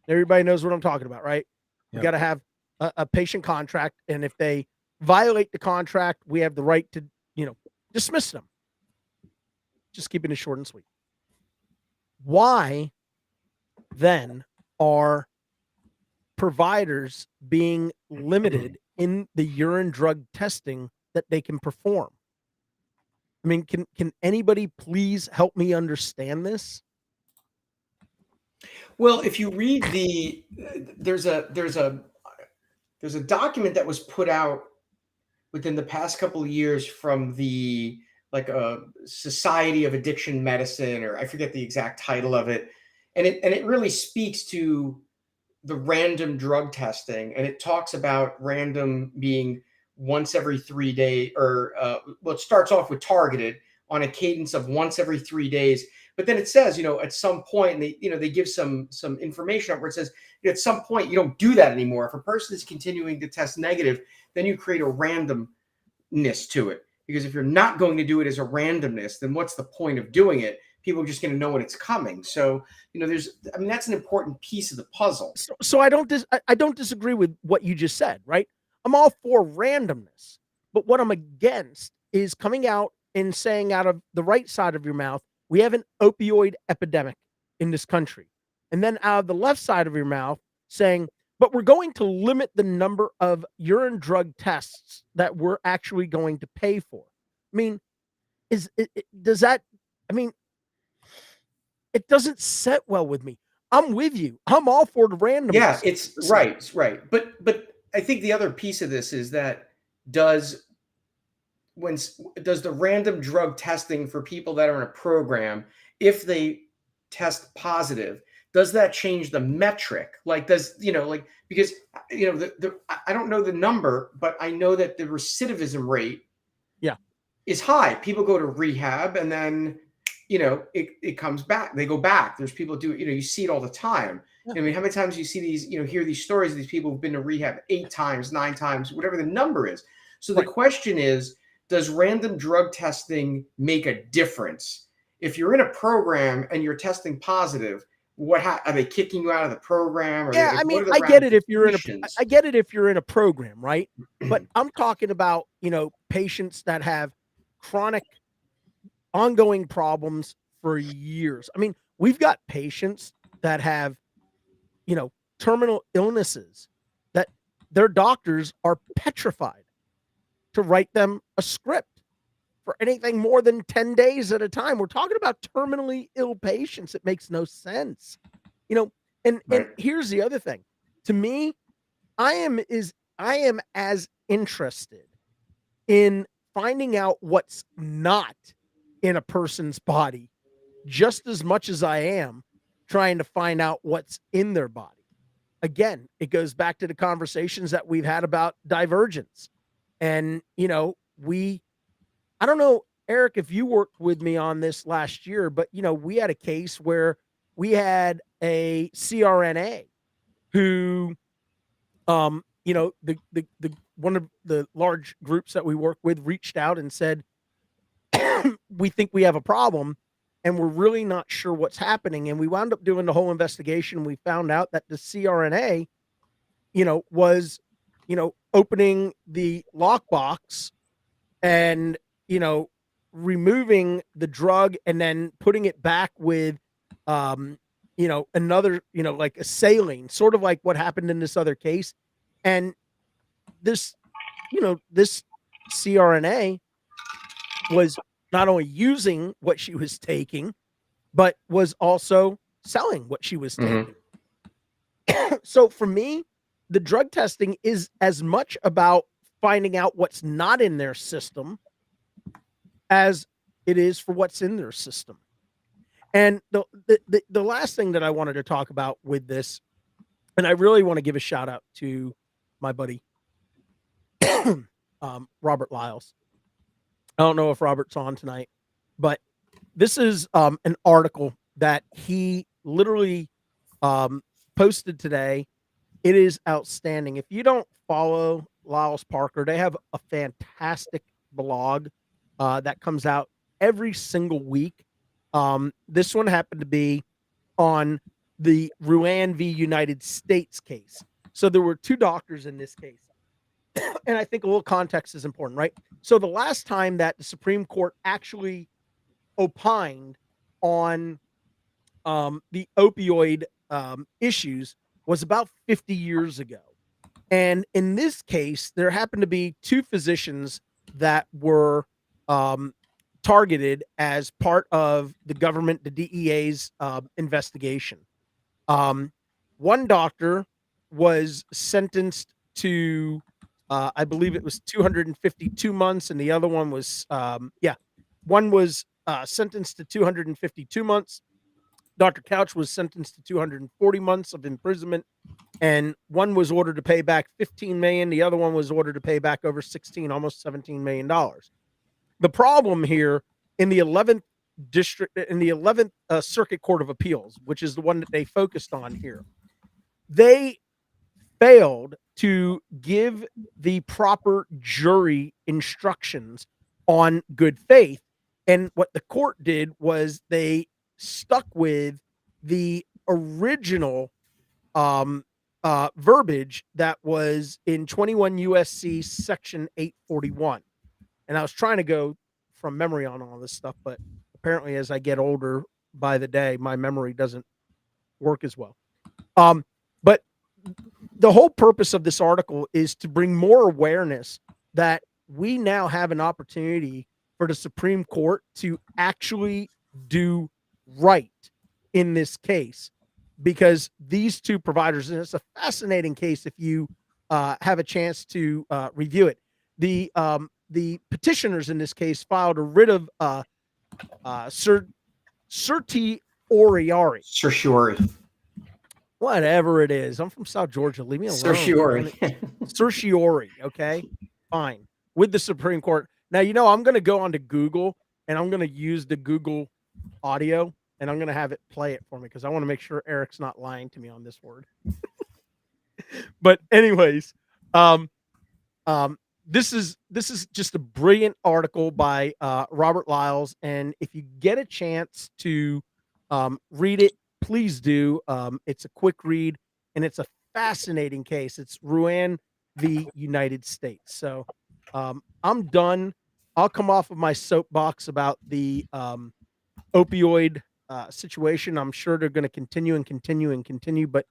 Everybody knows what I'm talking about, right? Yep. We got to have a patient contract, and if they violate the contract, we have the right to, you know, dismiss them. Just keeping it short and sweet. Why then are providers being limited in the urine drug testing that they can perform? I mean, can anybody please help me understand this? Well, if you read there's a document that was put out within the past couple of years from the Society of Addiction Medicine, or I forget the exact title of it, and it really speaks to the random drug testing, and it talks about random being once every 3 days, or well, it starts off with targeted on a cadence of once every 3 days. But then it says, at some point, and they give some information up where it says, at some point you don't do that anymore. If a person is continuing to test negative, then you create a randomness to it. Because if you're not going to do it as a randomness, then what's the point of doing it? People are just going to know when it's coming. So, that's an important piece of the puzzle. So I don't disagree with what you just said, right? I'm all for randomness, but what I'm against is coming out and saying out of the right side of your mouth, we have an opioid epidemic in this country. And then out of the left side of your mouth saying, but we're going to limit the number of urine drug tests that we're actually going to pay for. I mean, does that, I mean, it doesn't set well with me. I'm with you. I'm all for the randomness. Yeah, it's right. But I think the other piece of this is that does the random drug testing for people that are in a program, if they test positive, does that change the metric? Like, because I don't know the number, but I know that the recidivism rate is high. People go to rehab and then it comes back. They go back. There's people do, you see it all the time. Yeah. I mean, how many times you see these, hear these stories of these people who've been to rehab 8 times, 9 times, whatever the number is. So the question is, does random drug testing make a difference? If you're in a program and you're testing positive, are they kicking you out of the program? Or I mean, I get it if you're in a program, right? But I'm talking about, patients that have chronic ongoing problems for years. I mean, we've got patients that have, terminal illnesses that their doctors are petrified to write them a script for anything more than 10 days at a time. We're talking about terminally ill patients. It makes no sense, and here's the other thing. To me, I am as interested in finding out what's not in a person's body just as much as I am trying to find out what's in their body. Again, it goes back to the conversations that we've had about divergence. And, I don't know, Eric, if you worked with me on this last year, but, we had a case where we had a CRNA who, the one of the large groups that we work with reached out and said, we think we have a problem and we're really not sure what's happening. And we wound up doing the whole investigation. We found out that the CRNA, was, opening the lockbox and, removing the drug and then putting it back with, another, like a saline, sort of like what happened in this other case. And this, this CRNA was not only using what she was taking, but was also selling what she was taking. So for me, the drug testing is as much about finding out what's not in their system as it is for what's in their system. And the last thing that I wanted to talk about with this, and I really want to give a shout out to my buddy, Robert Lyles. I don't know if Robert's on tonight, but this is an article that he literally posted today. It is outstanding. If you don't follow Lyles Parker, they have a fantastic blog that comes out every single week. This one happened to be on the Ruan v. United States case. So there were 2 doctors in this case. And I think a little context is important, right? So the last time that the Supreme Court actually opined on the opioid issues was about 50 years ago. And in this case, there happened to be 2 physicians that were targeted as part of the government, the DEA's investigation. One doctor was sentenced to I believe it was 252 months, and the other one was, one was sentenced to 252 months. Dr. Couch was sentenced to 240 months of imprisonment, and one was ordered to pay back $15 million. The other one was ordered to pay back over almost $17 million. The problem here in the 11th district, in the 11th Circuit Court of Appeals, which is the one that they focused on here, they failed to give the proper jury instructions on good faith. And what the court did was they stuck with the original verbiage that was in 21 USC section 841. And I was trying to go from memory on all this stuff, but apparently as I get older by the day, my memory doesn't work as well. But the whole purpose of this article is to bring more awareness that we now have an opportunity for the Supreme Court to actually do right in this case, because these two providers, and it's a fascinating case if you have a chance to review it. The petitioners in this case filed a writ of certiorari. Whatever it is. I'm from South Georgia. Leave me alone. Certiorari. Okay. Fine. With the Supreme Court. Now, I'm going to go onto Google and I'm going to use the Google audio and I'm going to have it play it for me because I want to make sure Eric's not lying to me on this word. But anyways, this is just a brilliant article by Robert Lyles. And if you get a chance to read it, please do. It's a quick read and it's a fascinating case. It's Ruan v. United States. So I'm done. I'll come off of my soapbox about the opioid situation. I'm sure they're going to continue, but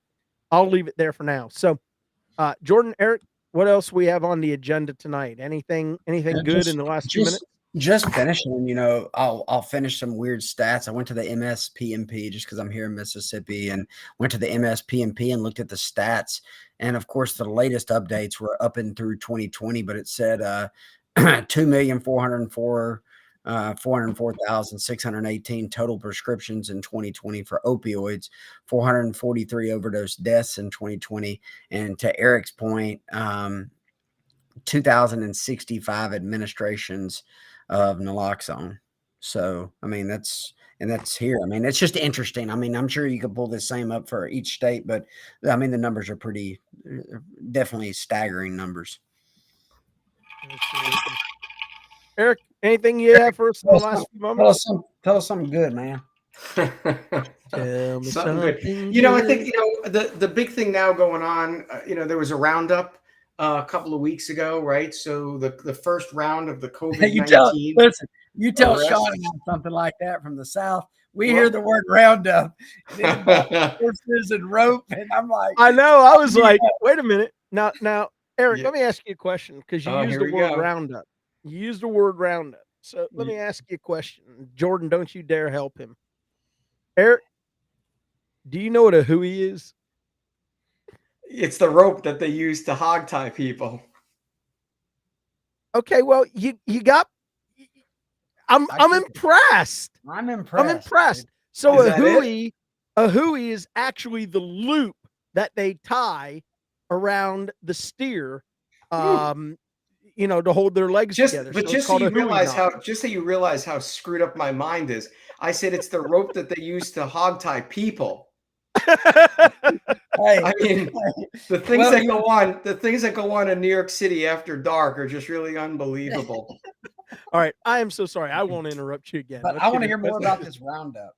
I'll leave it there for now. So Jordan, Eric, what else we have on the agenda tonight? Anything good in the last 2 minutes? Just finishing, I'll finish some weird stats. I went to the MSPMP just because I'm here in Mississippi, and went to the MSPMP and looked at the stats. And of course, the latest updates were up and through 2020, but it said 404,618 total prescriptions in 2020 for opioids, 443 overdose deaths in 2020, and to Eric's point, 2,065 administrations of naloxone. So, I mean, that's here. I mean, it's just interesting. I mean, I'm sure you could pull the same up for each state, but I mean, the numbers are definitely staggering numbers. Eric, anything you have for us in the last few moments? Tell us something good, man. Tell me something good. I think, the big thing now going on, there was a roundup a couple of weeks ago, right? So the first round of the COVID-19. You tell Sean something like that from the South. We hear the word roundup, horses and rope, and I'm like, I know. I was like, wait a minute. Now, Eric, let me ask you a question because you used the word roundup. You used the word roundup. So let me ask you a question. Jordan, don't you dare help him. Eric, do you know what a hooey is? It's the rope that they use to hogtie people. Okay, well, you got. I'm impressed. I'm impressed. So a hooey is actually the loop that they tie around the steer, to hold their legs together. But just so you realize how screwed up my mind is, I said it's the rope that they use to hogtie people. I mean, the things that go on in New York City after dark are just really unbelievable. All right, I am so sorry. I won't interrupt you again. But I want to hear more about this roundup.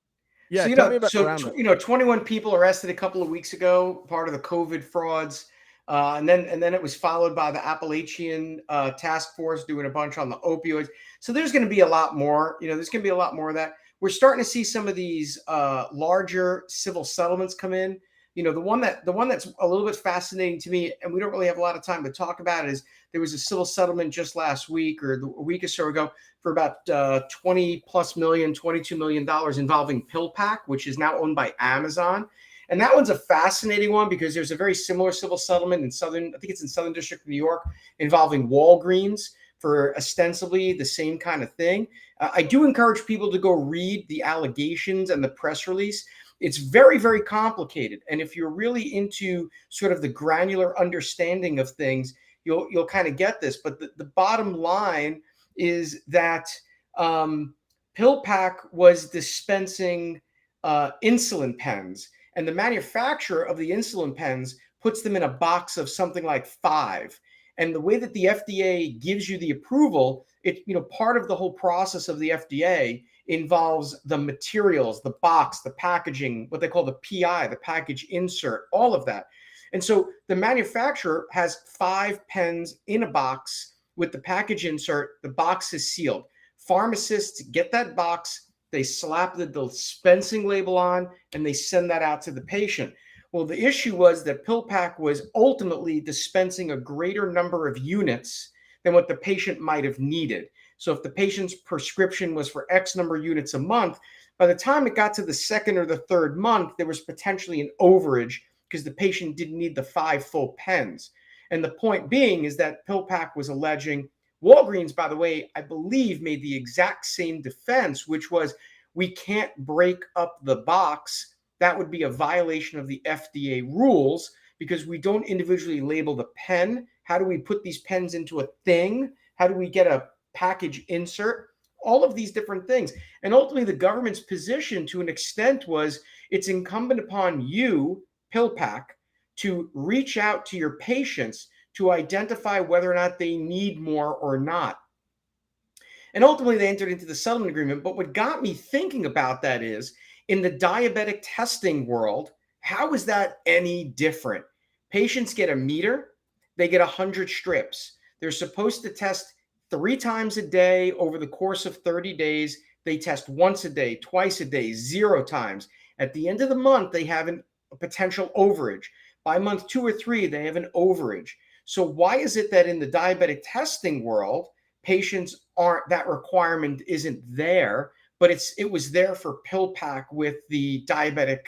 Yeah, tell me about the roundup. 21 people arrested a couple of weeks ago, part of the COVID frauds, and then it was followed by the Appalachian Task Force doing a bunch on the opioids. So there's going to be a lot more. There's going to be a lot more of that. We're starting to see some of these larger civil settlements come in. The one that's a little bit fascinating to me, and we don't really have a lot of time to talk about it, is there was a civil settlement just last week or a week or so ago for about $22 million involving PillPack, which is now owned by Amazon. And that one's a fascinating one because there's a very similar civil settlement in Southern District of New York involving Walgreens for ostensibly the same kind of thing. I do encourage people to go read the allegations and the press release. It's very, very complicated. And if you're really into sort of the granular understanding of things, you'll kind of get this. But the bottom line is that PillPack was dispensing insulin pens, and the manufacturer of the insulin pens puts them in a box of something like 5. And the way that the FDA gives you the approval, part of the whole process of the FDA involves the materials, the box, the packaging, what they call the PI, the package insert, all of that. And so the manufacturer has 5 pens in a box with the package insert. The box is sealed. Pharmacists get that box, they slap the dispensing label on, and they send that out to the patient. Well, the issue was that PillPack was ultimately dispensing a greater number of units than what the patient might have needed. So if the patient's prescription was for X number of units a month, by the time it got to the second or the third month, there was potentially an overage because the patient didn't need the 5 full pens. And the point being is that PillPack was alleging, Walgreens, by the way, I believe made the exact same defense, which was, we can't break up the box. That would be a violation of the FDA rules because we don't individually label the pen. How do we put these pens into a thing? How do we get a package insert? All of these different things. And ultimately, the government's position to an extent was, it's incumbent upon you, PillPack, to reach out to your patients to identify whether or not they need more or not. And ultimately, they entered into the settlement agreement. But what got me thinking about that is, in the diabetic testing world, how is that any different? Patients get a meter, they get 100 strips. They're supposed to test 3 times a day over the course of 30 days. They test once a day, twice a day, 0 times. At the end of the month, they have a potential overage. By month 2 or 3, they have an overage. So why is it that in the diabetic testing world, patients aren't, that requirement isn't there, but it was there for PillPack with the diabetic,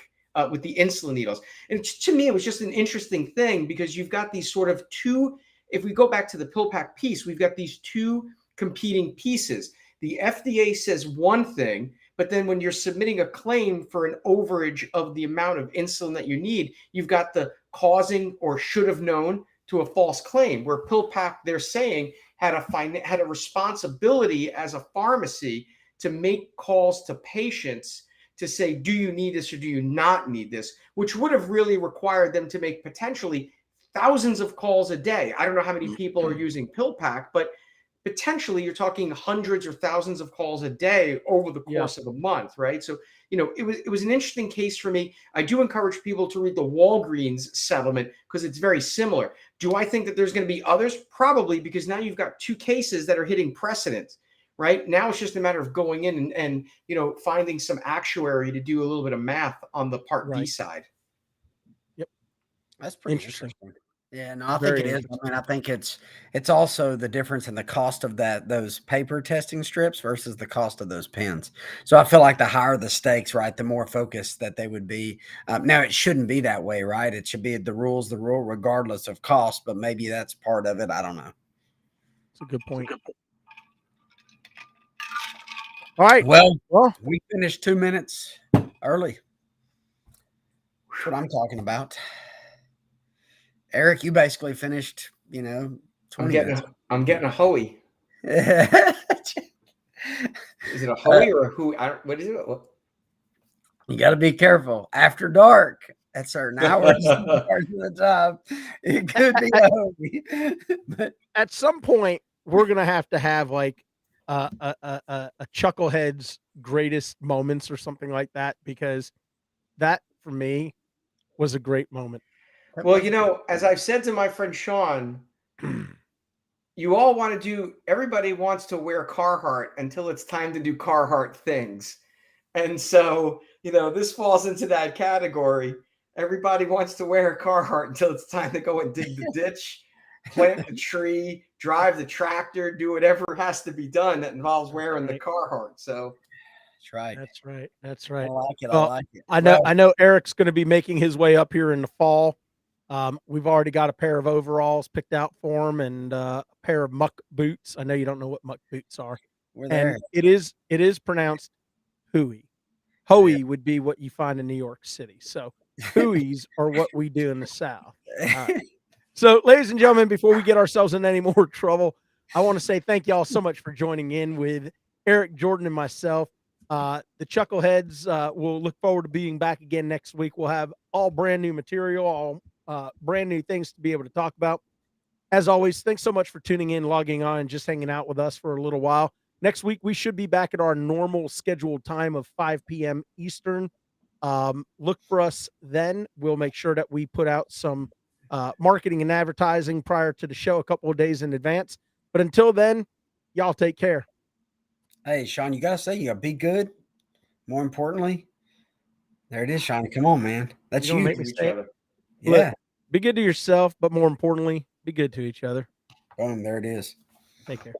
with the insulin needles? And to me, it was just an interesting thing because you've got these sort of two, if we go back to the PillPack piece, we've got these two competing pieces. The FDA says one thing, but then when you're submitting a claim for an overage of the amount of insulin that you need, you've got the causing or should have known to a false claim, where PillPack, they're saying, had a responsibility as a pharmacy to make calls to patients to say, do you need this or do you not need this? Which would have really required them to make potentially thousands of calls a day. I don't know how many people are using PillPack, but potentially you're talking hundreds or thousands of calls a day over the course of a month, right? So, it was an interesting case for me. I do encourage people to read the Walgreens settlement because it's very similar. Do I think that there's going to be others? Probably, because now you've got 2 cases that are hitting precedent, right? Now it's just a matter of going in and finding some actuary to do a little bit of math on the Part D side. Yep. That's pretty interesting. Yeah, no, I Very think it is. I mean, I think it's also the difference in the cost of those paper testing strips versus the cost of those pens. So I feel like the higher the stakes, right, the more focused that they would be. Now it shouldn't be that way, right? It should be the rule regardless of cost, but maybe that's part of it. I don't know. It's a good point. All right. Well, we finished 2 minutes early. That's what I'm talking about. Eric, you basically finished, 20 minutes. I'm getting a hoey. Is it a hoey or a who? What is it? What? You got to be careful. After dark, at certain hours of the time, it could be a hoey. But at some point, we're gonna have to have like a Chuckleheads greatest moments or something like that, because that for me was a great moment. Well, as I've said to my friend Sean, everybody wants to wear Carhartt until it's time to do Carhartt things. And so, this falls into that category. Everybody wants to wear a Carhartt until it's time to go and dig the ditch, plant the tree, drive the tractor, do whatever has to be done that involves wearing the Carhartt. So that's right. That's right. I like it. Well, I like it. I know Eric's going to be making his way up here in the fall. We've already got a pair of overalls picked out for him and a pair of muck boots. I know you don't know what muck boots are. We're there. And it is pronounced hooey. Hoey would be what you find in New York City. So hooies are what we do in the South. All right. So, ladies and gentlemen, before we get ourselves in any more trouble, I want to say thank y'all so much for joining in with Eric, Jordan, and myself. The Chuckleheads will look forward to being back again next week. We'll have all brand new material, all brand new things to be able to talk about. As always, thanks so much for tuning in, logging on, and just hanging out with us for a little while. Next week, we should be back at our normal scheduled time of 5 p.m. Eastern. Look for us then. We'll make sure that we put out some marketing and advertising prior to the show a couple of days in advance. But until then, y'all take care. Hey, Sean, you gotta say, you gotta be good. More importantly, there it is, Sean. Come on, man. That's You gonna you. make me Each say it? other. Yeah. Be good to yourself, but more importantly, be good to each other. Boom. There it is. Take care.